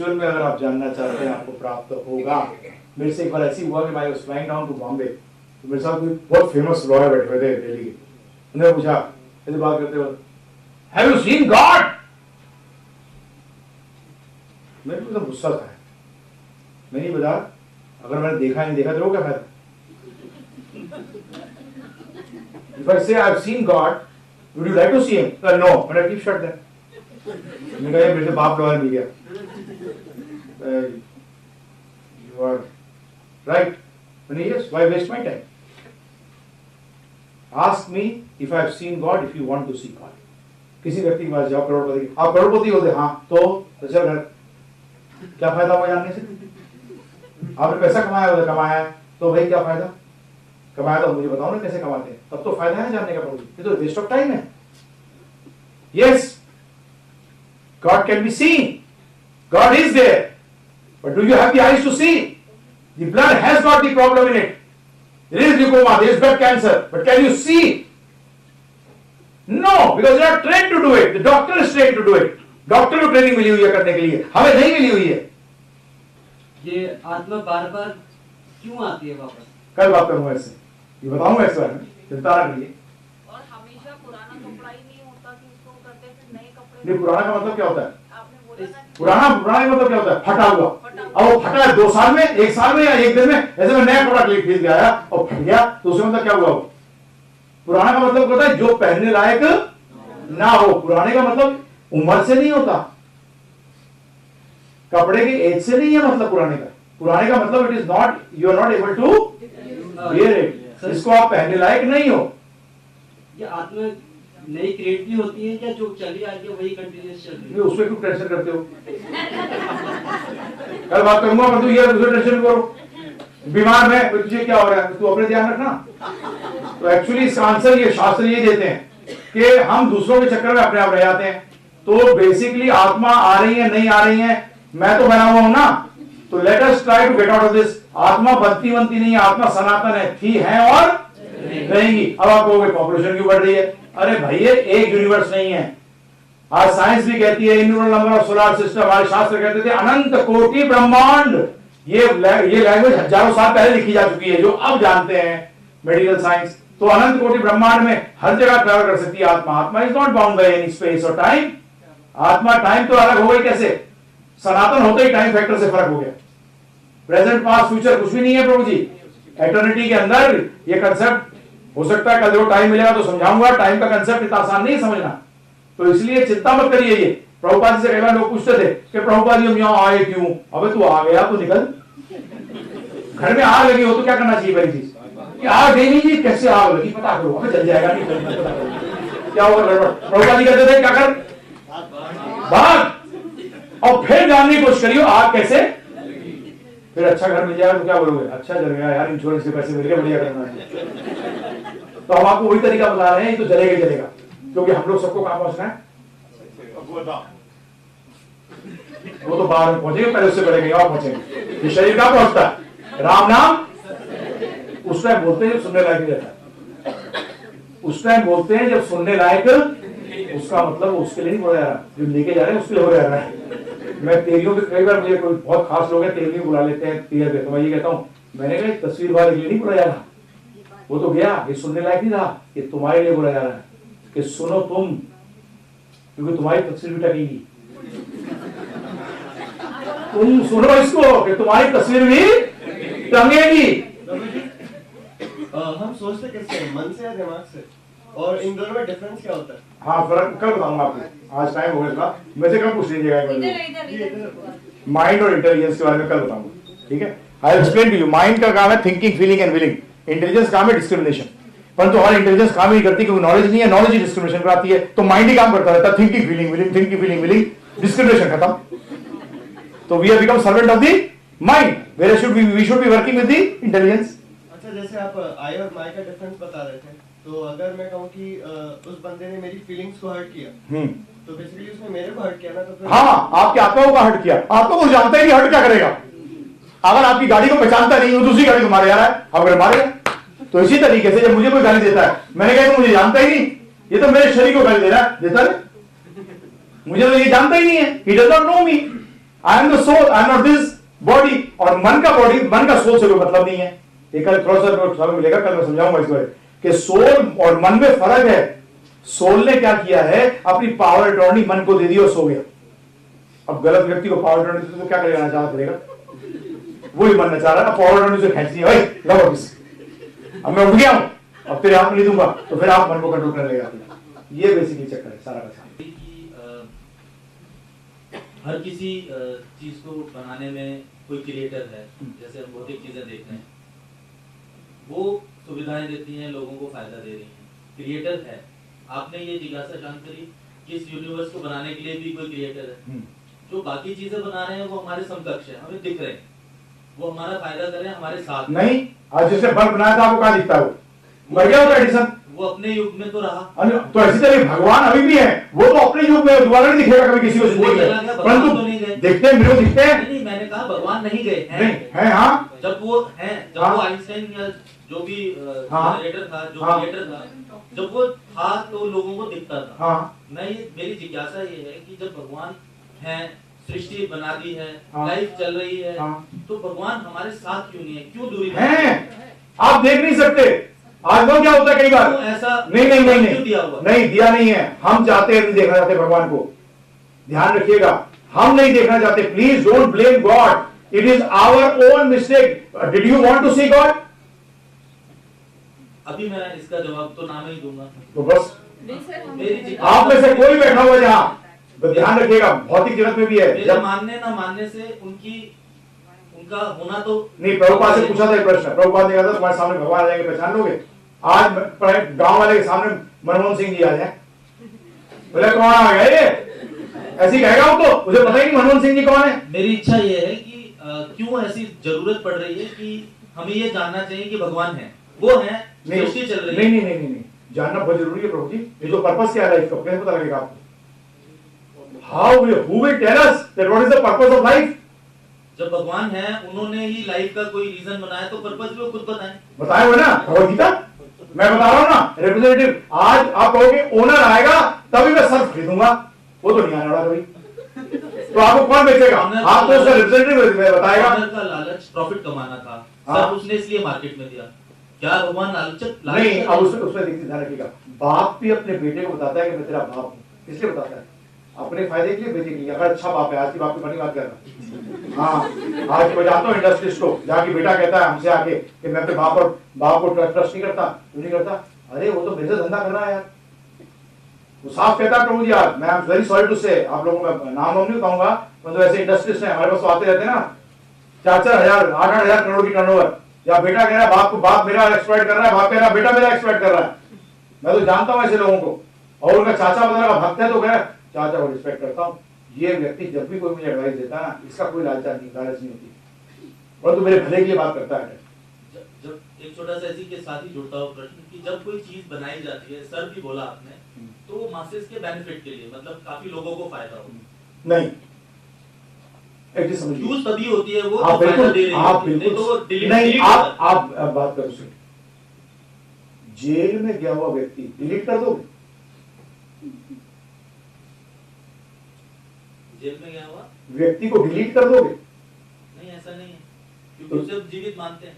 Actual में अगर आप जानना चाहते हैं आपको प्राप्त होगा। मेरे से एक बार ऐसी हुआ कि मैं was flying down to Bombay, तो मेरे साथ कोई बहुत फेमस लॉयर बैठे हुए थे दिल्ली के। उन्होंने पूछा ऐसे बात करते हुए, हैव यू सीन गॉड? मेरे को तो गुस्सा था। मैं नहीं बता, अगर मैंने देखा नहीं देखा तो क्या फायदा? If I say I've seen God, would you like to see him? No, but I keep shut there. मैंने कहा मेरे से बाप लॉयर मिल गया। You are right. मैंने yes, why waste my time? Ask me if I have seen God, if you want to see God. किसी व्यक्ति के पास जाओ, करोड़पति, आप करोड़पति होते, हाँ तो चल घर, क्या फायदा हुआ जानने से? आपने पैसा कमाया होता, कमाया तो भाई क्या फायदा? कमाया तो मुझे बताओ ना कैसे कमाते हैं, तब तो फायदा है जानने का। पड़ोगी ये तो वेस्ट ऑफ टाइम है। Yes, God can be seen. God is there. But do you have the eyes to see? The blood has got the problem in it. There is leucoma, there is blood cancer. But can you see? No, because you are trained to do it. The doctor is trained to do it. Doctor को training मिली हुई है करने के लिए, हमें नहीं मिली हुई है। ये आत्मा बार बार क्यों आती है वापस? कल बात करूंगा इससे, ये बताऊंगा इस बारे में, चिंता ना करिए। और हमेशा पुराना कपड़ा ही नहीं होता कि उसको करते फिर नए कपड़े। नहीं, पुराना का मतलब क्या होता है? आपने बोला ना पुराना का मतलब क्या होता है? फटा हुआ। अब वो फटा है 2 साल में, 1 साल में या 1 दिन में, ऐसे में नया कपड़ा खरीद के आया और फट गया, तो उसमें मतलब क्या हुआ? पुराना का मतलब होता है जो पहनने लायक ना हो। पुराने का मतलब उम्र से नहीं होता, कपड़े के एज से नहीं है मतलब पुराने का मतलब it is not, you are not able to wear it, इसको आप पहनने लायक नहीं हो। ये आत्मा नई क्रिएट भी होती है क्या? जो चली आ रही है वही कंटिन्यूअस चल रही है? उसमें क्यों टेंशन करते हो? कल बात करूंगा, पर तू ये दूसरे टेंशन करो। बीमार है तुझे क्या हो रहा है, तू अपने ध्यान रखना। तो एक्चुअली इसका आंसर ये शास्त्र ये देते हैं कि हम दूसरों के चक्कर में अपने आप रह जाते हैं। तो बेसिकली आत्मा आ रही है नहीं आ रही है, मैं तो बना हुआ हूं ना, तो let us try to get out of this. आत्मा बनती नहीं है, आत्मा सनातन है, थी है और रहेंगी। अब आप कहोगे पॉपुलेशन क्यों बढ़ रही है? अरे भैया एक यूनिवर्स नहीं है। आज साइंस भी कहती है इन्यूमरल नंबर ऑफ सोलर सिस्टम, हमारे शास्त्र कहते थे अनंत कोटि ब्रह्मांड। ये लैंग्वेज हजारों साल पहले लिखी जा चुकी है, जो अब जानते हैं मेडिकल साइंस। तो अनंत कोटि ब्रह्मांड में हर जगह ट्रैवल कर सकती है आत्मा। आत्मा is not bound by any space और टाइम। आत्मा टाइम तो अलग हो गई कैसे? सनातन होते ही टाइम फैक्टर से फर्क हो गया। प्रेजेंट पास्ट फ्यूचर कुछ भी नहीं है प्रभु जी। एटर्निटी के अंदर ये कंसेप्ट हो सकता है कल जो टाइम मिलेगा तो समझाऊंगा। टाइम का कंसेप्ट इतना आसान नहीं समझना, तो इसलिए चिंता मत करिए। ये प्रभुपाद से कई बार लोग पूछते थे कि प्रभुपाद जी हम यहाँ आए क्यों? अबे तू आ गया तो निकल। घर में आग लगी हो तो क्या करना चाहिए? पहली चीज कि आग गई नहीं जी, कैसे आग लगी पता करो, हमें जल जाएगा नहीं पता करो क्या होगा गड़बड़। प्रभुपाद जी कहते थे क्या कर, भाग और फिर जानने की कोशिश करियो आग कैसे। फिर अच्छा घर मिल जाएगा तो क्या बोलोगे? अच्छा जल गया यार, इंश्योरेंस के पैसे मिल गए, बढ़िया करना है। तो हम आपको वही तरीका बता रहे हैं, ये तो जलेगा ही जलेगा, क्योंकि हम लोग सबको कहां पहुंचना है? वो तो बाहर में पहुंचेंगे, पहले उससे बढ़ेंगे और पहुंचेंगे। ये शरीर कहां पहुंचता है? राम नाम उस टाइम बोलते हैं जब सुनने लायक नहीं रहता। उस टाइम बोलते हैं जब सुनने लायक, उसका मतलब उसके लिए नहीं बोला जा रहा, जो लेके जा रहे हैं उसके लिए हो जा रहा है। मैं तेलियों में कई बार, मुझे कोई बहुत खास लोग हैं तेलियों बुला लेते हैं तीर पे, तो मैं ये कहता हूँ मैंने कहा तस्वीर वाले के लिए नहीं बोला जा रहा, वो तो गया, ये सुनने लायक नहीं रहा, ये तुम्हारे लिए बोला जा रहा है कि सुनो तुम, क्योंकि तुम्हारी तस्वीर भी टकेगी। तुम सुनो इसको कि तुम्हारी तस्वीर भी टंगेगी। हम सोचते कैसे हैं, मन से या दिमाग से? और इन दोनों में डिफरेंस क्या होता है? हाँ फर्क कल बताऊंगा आपको, आज टाइम हो गया। वैसे कल पूछ लीजिएगा, माइंड और इंटेलिजेंस के बारे में कल बताऊंगा, ठीक है? I explain to you. Mind का काम है thinking, feeling and willing. Intelligence काम है डिस्क्रिमिनेशन, परंतु हमारी इंटेलिजेंस काम ही नहीं करती क्योंकि नॉलेज नहीं है। नॉलेज ही डिस्क्रिमिनेशन कराती है, तो माइंड ही काम करता रहता है। Thinking feeling willing, thinking feeling willing, discrimination खत्म। तो we have become servant of the mind, where should we should be working with the intelligence. अच्छा, जैसे आप आई और माई का डिफरेंस बता रहे थे, तो अगर मैं कहूँ कि उस बंदे ने मेरी फीलिंग्स को हर्ट किया, तो बेसिकली उसने मेरे को हर्ट किया ना, तो फिर हाँ आपकी आत्मा को हर्ट किया। आत्मा को जानता ही नहीं हर्ट क्या करेगा। अगर आपकी गाड़ी को पहचानता नहीं हो, दूसरी गाड़ी को मारे जा रहा है, अगर मारेगा। तो इसी तरीके से जब मुझे कोई गाली देता है, मैंने कहा तो मुझे जानता ही नहीं, ये तो मेरे शरीर को गाली दे रहा है, देता है, मुझे तो ये जानता ही नहीं है, he does not know me। I am the soul, I am not this body. और मन का बॉडी, मन का सोल से कोई मतलब नहीं है। ये कल थोड़ा सा मिलेगा, कल मैं समझाऊंगा इस बारे कि सोल और मन में फर्क है। सोल ने क्या किया है, अपनी पावर अटॉर्नी मन को दे दी और सो गया। अब गलत व्यक्ति को पावर अटॉर्नी दे तो क्या करेगा, चाह करेगा, वही मन न चाह रहा है, पावर अटॉर्नी से खींच दिया, लो ऑफिस, अब मैं उठ गया हूं, अब तेरे हाथ में नहीं दूंगा, तो फिर आप मन को कंट्रोल करने लगेगा। ये बेसिकली चक्कर है सारा का सारा। हर किसी चीज को बनाने में कोई क्रिएटर है, जैसे हम भौतिक चीजें देख रहे हैं, वो सुविधाएं देती हैं, लोगों को फायदा दे रही हैं, क्रिएटर है। आपने ये जिज्ञासा शांत करी कि इस यूनिवर्स को बनाने के लिए भी कोई क्रिएटर है। जो बाकी चीजें बना रहे हैं वो हमारे समकक्ष है, हमें दिख रहे हैं, वो हमारा फायदा कर रहे हैं, हमारे साथ नहीं। आज जैसे बल्ब बनाया था, आपको क्या दिखता है, वो मर गया होगा एडिसन, वो अपने युग में तो रहा। तो ऐसी तरह भगवान अभी भी है, वो तो अपने युग में दोबारा नहीं दिखेगा कभी किसी को जिंदगी में, परंतु तो नहीं गए, दिखते हैं, मेरे को दिखते हैं। नहीं, मैंने कहा भगवान नहीं गए हैं, नहीं है, हाँ, जब वो हैं, जब हाँ, वो आइंस्टाइन या जो भी हाँ, जनरेटर था, जो हाँ, क्रिएटर था, जब वो था तो लोगों को दिखता था। हाँ, मेरी जिज्ञासा ये है कि जब भगवान हैं, सृष्टि बना दी है, हाँ, लाइफ चल रही है, हाँ, तो भगवान हमारे साथ क्यों नहीं है, क्यों दूरी है, आप देख नहीं सकते। आज वो क्या होता है कई बार, ऐसा नहीं दिया हुआ, नहीं दिया नहीं है, हम चाहते हैं, नहीं देखना चाहते भगवान को, ध्यान रखिएगा, हम नहीं देखना चाहते। Please don't blame God, it is our own mistake. Did you want to see God? अभी मैं इसका जवाब तो ना नहीं दूंगा, तो बस मेरी आप में से कोई बैठा हुआ जहां, तो ध्यान रखिएगा, भौतिक जगत में भी है, मेरे मानने ना मानने से उनका होना तो नहीं। प्रभुपाद से पूछा था एक प्रश्न, प्रभुपाद ने कहा था तुम्हारे सामने भगवान आ जाएंगे, पहचान लोगे? आज गांव वाले के सामने मनमोहन सिंह जी आ जाए, बोले कौन आ गया ये, ऐसी कहेगा वो, तो मुझे पता ही नहीं मनमोहन सिंह जी कौन है। मेरी इच्छा ये है कि क्यों ऐसी जरूरत पड़ रही है कि हमें ये जानना चाहिए कि भगवान है, वो है, सृष्टि चल रही है। नहीं, जानना बहुत जरूरी है प्रभु जी। ये जो पर्पस क्या है लाइफ का, कैसे पता लगेगा आपको? Who will tell us that what is the purpose of life? जब भगवान है, उन्होंने ही लाइफ का कोई रीजन बनाया, तो पर्पस भी वो खुद बताए हुए ना भगवद गीता, मैं बता रहा हूं ना, रिप्रेजेंटेटिव। आज आप कहोगे ओनर आएगा तभी मैं सर्फ खरीदूंगा, वो तो नहीं आने वाला कभी, तो आपको कौन बेचेगा? आपको उसका रिप्रेजेंटेटिव बताएगा। ओनर का लालच प्रॉफिट कमाना था, हाँ, सब उसने इसलिए मार्केट में दिया। क्या भगवान लालच नहीं? अब उसमें देखिए, ध्यान रखिएगा, बाप भी अपने बेटे को बताता है कि मैं तेरा बाप हूं, इसलिए बताता है, अपने फायदे के लिए, बेटे के लिए। अगर अच्छा बाप है, आज की बाप की बड़ी बात कर रहा, हाँ, आज मैं जाता हूँ इंडस्ट्रिस्ट को, जाके बेटा कहता है हमसे आके कि मैं अपने बाप को ट्रस्ट नहीं करता, क्यों नहीं करता? अरे वो तो मेरे से धंधा कर रहा है यार, वो साफ कहता है प्रभु जी। यार मैं वेरी सॉरी टू से, आप लोगों में नाम नहीं बताऊंगा, मतलब ऐसे इंडस्ट्रिस्ट है हमारे पास, आते रहते हैं ना, 4-4 हजार 8-8 हजार करोड़ की टर्नओवर, या बेटा कह रहा है बाप को, बाप मेरा एक्सप्लॉइट कर रहा है, बाप कह रहा है बेटा मेरा एक्सप्लॉइट कर रहा है। मैं तो जानता हूं ऐसे लोगों को, और उनका चाचा बता रहा भक्त है तो कह रहा है चाचा को रिस्पेक्ट करता हूं। ये व्यक्ति जब भी कोई मुझे एडवाइस देता है ना, इसका कोई लालच नहीं होती, परंतु मेरे भले के लिए बात करता है। जब एक छोटा सा इसी के साथ ही जुड़ता हुआ प्रश्न कि जब कोई चीज बनाई जाती है, सर भी बोला आपने, तो वो मासेस के बेनिफिट के लिए, मतलब काफी लोगों को फायदा हो, नहीं यूज तभी होती है वो, आप बिल्कुल, नहीं तो वो नहीं, आप बात करो सुन, जेल में गया हुआ व्यक्ति डिलीट कर दोगे? जेल में गया हुआ व्यक्ति को डिलीट कर दोगे? नहीं, ऐसा नहीं है, क्योंकि उसे जीवित मानते हैं।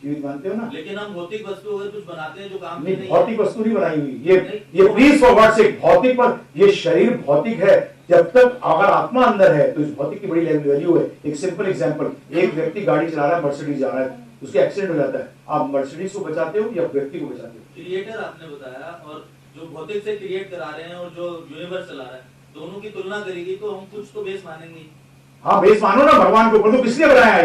जीवित मानते हो ना, लेकिन हम भौतिक वस्तु अगर कुछ बनाते हैं जो काम नहीं, नहीं, भौतिक वस्तु नहीं बनाई हुई, ये प्लीज फॉर गॉड सेक, भौतिक पर, ये शरीर भौतिक है, जब तक अगर आत्मा अंदर है तो इस भौतिक की बड़ी वैल्यू है। एक सिंपल एग्जांपल, एक व्यक्ति गाड़ी चला रहा है, मर्सिडीज जा रहा है, उसके एक्सीडेंट हो जाता है, आप मर्सिडीज को बचाते हो या व्यक्ति को बचाते हो? क्रिएटर आपने बताया, और जो भौतिक से क्रिएट करा रहे हैं और जो यूनिवर्स चला रहा है, दोनों की तुलना करेगी तो हम कुछ तो बेस मानेंगे। हाँ, बेस मानो ना भगवान को, परंतु किसने बनाया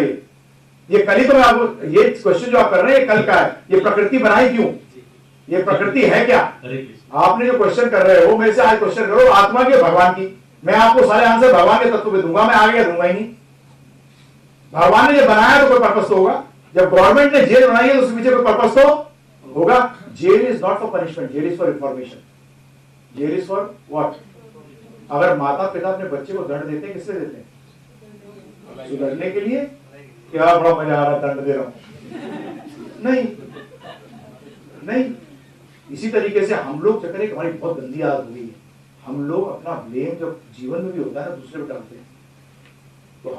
ये कल ही तो मैं आपको, ये क्वेश्चन जो आप कर रहे हैं ये कल का है, ये प्रकृति बनाई क्यों? ये प्रकृति है क्या? आपने जो क्वेश्चन कर रहे हो, मेरे से आज क्वेश्चन करो आत्मा की भगवान की, मैं आपको सारे आंसर भगवान के तत्व पे दूंगा, मैं आगे दूंगा ही नहीं। भगवान ने जब बनाया तो कोई पर्पस तो होगा, जब गवर्नमेंट ने जेल बनाई है तो उसके पीछे कोई पर्पस तो होगा। Jail is not for punishment, jail is for information, jail is for what? अगर माता पिता अपने बच्चे को दंड देते हैं, किससे देते हैं? सुधरने के लिए। क्या बड़ा मजा आ रहा है दंड दे रहा हूं, नहीं। इसी तरीके से हम लोग चक्कर, एक हमारी बहुत गंदी आदत हो गई है, हम लोग अपना ब्लेम जब जीवन में भी होता है ना दूसरे पे डालते हैं। तो हम